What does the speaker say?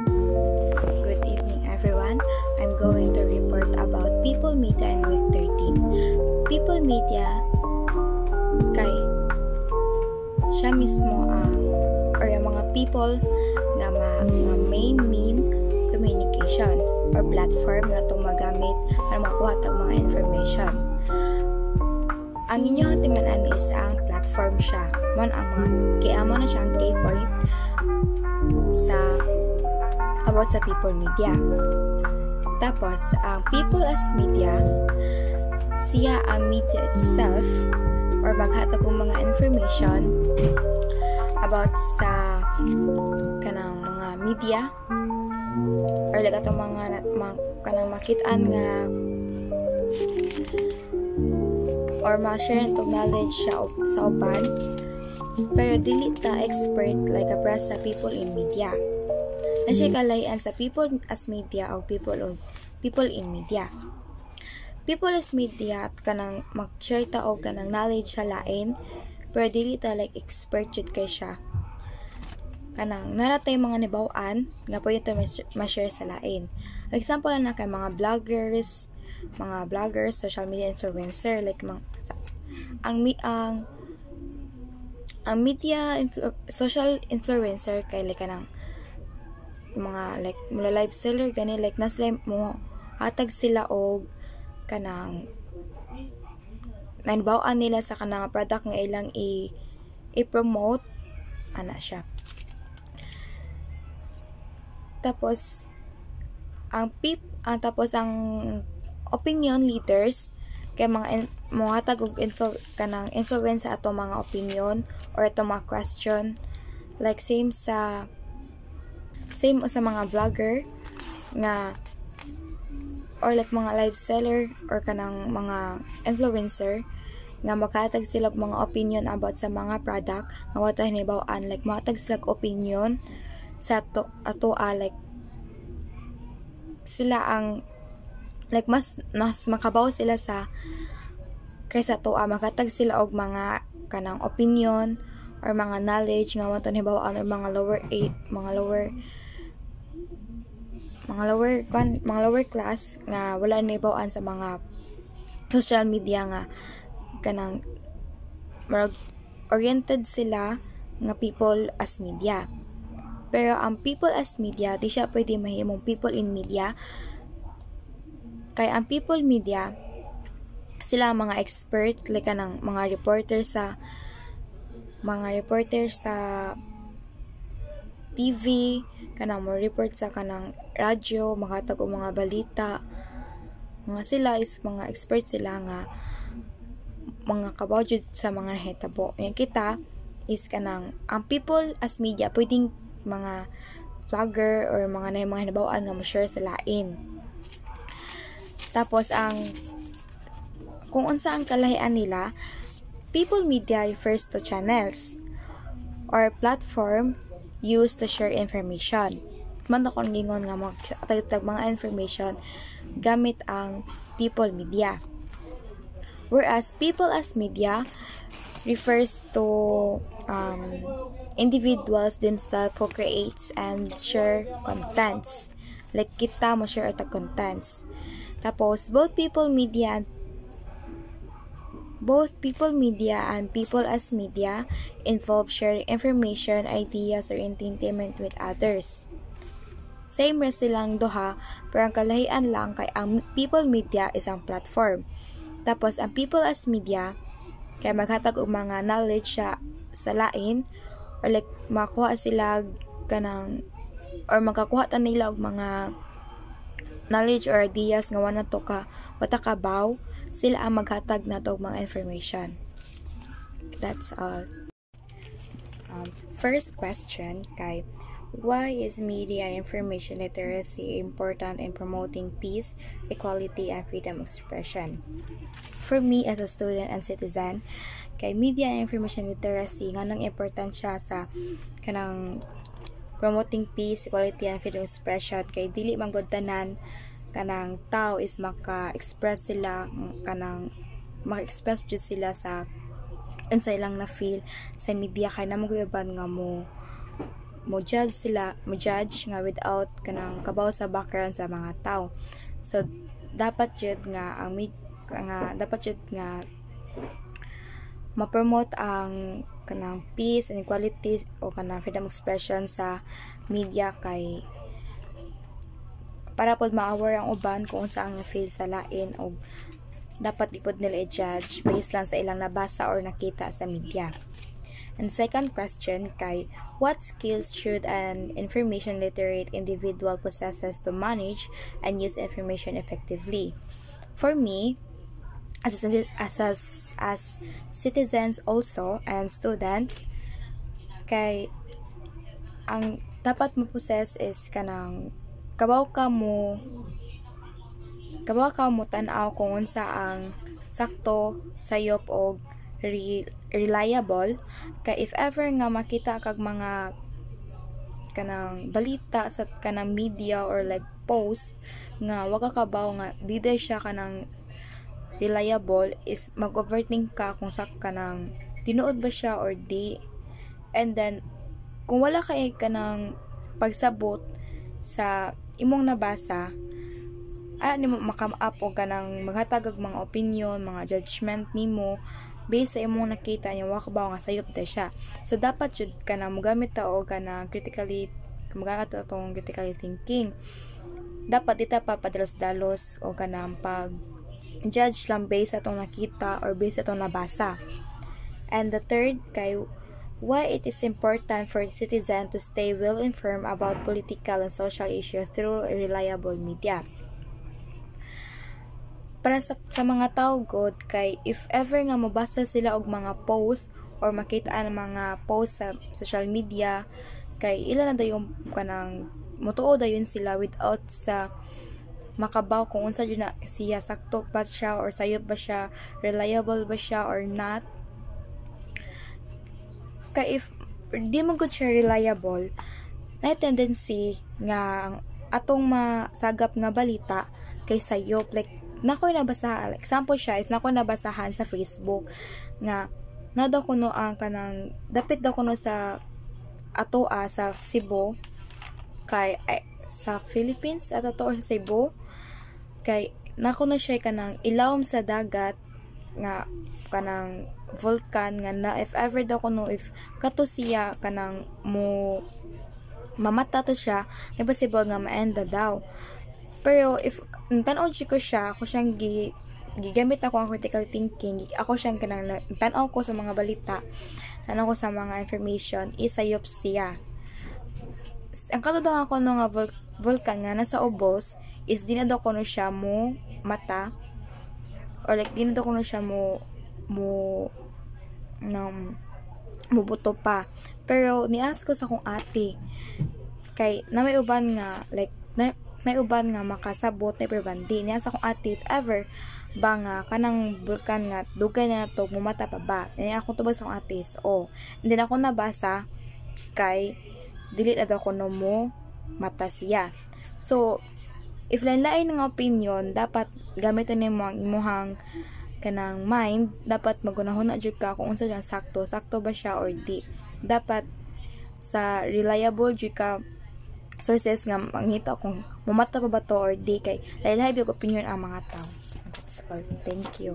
Good evening everyone. I'm going to report about People Media in week 13. People Media kay siya mismo or yung mga people nga main communication or platform nga itong magamit para makuha tag mga information. Ang inyong timanan is ang platform siya. Mon ang mga kaya mo na siyang key point sa about sa people media. Tapos, ang people as media, siya ang media itself or maghatag ng mga information about sa kanang mga media or like atong mga kanang makitaan nga or ma-share itong knowledge sa uban pero dili ta expert like a press sa people in media. Na siya kalayan sa people as media o people in media. People as media at kanang mag-share ta og kanang knowledge sa lain pero dili ta like expert jud kay siya. Kanang naratay mga nibaw-an nga pwede to ma-share sa lain. For example na kay mga vloggers, social media influencer like ang media social influencer kay like kanang mga like mula live seller gani like na sila mo hatag sila og kanang nanbawaan nila sa kanang product nga ilang i-promote ana siya. Tapos ang opinion leaders kay mga mohatag og kanang influence sa ato mga opinion or ato mga question like same sa mga vlogger nga or like mga live seller or kanang mga influencer nga maghatag sila og mga opinion about sa mga product nga wata hinibaw-an like maghatag sila og opinion sa ato like sila ang like mas makabaw sila sa kaysa to maghatag sila og mga kanang opinion or mga knowledge nga wato hinibaw-an or mga lower class nga wala nibaw-an sa mga social media nga kanang oriented sila nga people as media. Pero ang people as media di siya pwede mahimong people in media kay ang people media sila ang mga expert like kanang mga reporter sa TV kanang mo report sa kanang radyo makatag og mga balita mga sila is mga expert sila nga mga kabawjud sa mga hitabo. Yang kita is kanang ang people as media pwedeng mga vlogger or mga hinabaw-an nga mo-share sa lain. Tapos kung unsa ang kalahian nila, people media refers to channels or platform used to share information. Man akong gingon nga magtagtag mga information gamit ang people media. Whereas people as media refers to individuals themselves who creates and share contents. Like kita mo share at contents. Tapos both people media and people as media involve sharing information, ideas, or entertainment with others. Same ra silang duha, pero ang kalahian lang kay ang people media is ang platform. Tapos ang people as media kay maghatag og mga knowledge sa lain or like makuha sila kanang or magkakuha ta nila og mga knowledge or ideas nga wala to wata kabaw sila ang maghatag nato og mga information. That's all. First question kay why is media and information literacy important in promoting peace, equality, and freedom of expression? For me as a student and citizen, kay media and information literacy nganong importansya sa kanang promoting peace, equality, and freedom of expression kay dili man gud tanan kanang tao is maka-express sila kanang maka-express jud sila sa unsay lang na feel sa media kay namo gyud nga mo mo judge nga without kanang kabaw sa background sa mga tao. So dapat jud nga ma-promote ang kanang peace and equality o kanang freedom of expression sa media, kay para pod ma-aware ang uban kung unsa ang feel sa lain, o dapat ipod nila i-judge based lang sa ilang nabasa or nakita sa media. And second question kay, what skills should an information literate individual possesses to manage and use information effectively? For me, as citizens also and student, kay ang dapat mo possess is kanang kabaw ka mo tan-aw kung unsa ang sakto, sayop og reliable. Kay if ever nga makita kag mga kanang balita sa kanang media or like post nga wag ka kabaw nga di siya kanang reliable, is mag-overthink ka kung sak kanang tinuod ba siya or di. And then kung wala kay kanang pagsabot sa imong nabasa, nimo makam up o kanang maghatag og mga opinion, mga judgment nimo based sa imong nakita niya, waka ba nga sayop da siya. So dapat jud kanang mogamit ta og kanang critically thinking. Dapat dita pa padalos-dalos o kanang pag judge lang based sa atong nakita or based sa atong nabasa. And the third kay, why it is important for citizen to stay well informed about political and social issues through reliable media. Para sa mga tao god, kay if ever nga mabasa sila og mga post or makita ang mga post sa social media, kay ilan na dayon kanang motuo dayon sila without sa makabaw kung unsa jud na siya, sakto ba siya or sayop ba siya, reliable ba siya or not. Kay if di mo gud siya reliable, na tendency nga atong masagap nga balita kay sayop. Like nakoy nabasa, example siya is nakoy nabasahan sa Facebook nga nado kuno ang kanang dapit daw kuno sa atoa sa Cebu, kay sa Philippines ato or sa Cebu, kay nakuno siya kanang ilawom sa dagat nga kanang vulkan nga na if ever daw kuno if kato siya kanang mo mamata to siya, impossible nga maenda daw. Pero if tan-aw ko siya, ako siyang gigamit ako ang critical thinking, ako siyang kanang tan-aw ko sa mga balita, tan-aw ko sa mga information, isayop siya. Ang katudang ako nga vulkan nga nasa ubos is di na daw ko siya mo mata or like di na daw ko siya mo buto pa. Pero ni-ask ko sa akong ate, kay na may uban nga like may uban nga makasabot na perbandi niya sa akong ate, if ever ba nga kanang vulkan nga dugay na to mumata pa ba, niya akong tubag sa akong ate. So hindi na ako nabasa kay dili na daw ko mo mata siya. So if lain-lain nga opinion, dapat gamiton nimo ang imuhang kanang mind, dapat magunahon na jud ka kung unsa jud sakto ba siya or di. Dapat sa reliable jud ka sources nga mangita kung mumata pa ba to or di, kay lain-lain yung opinion ang mga tao. That's all. Thank you.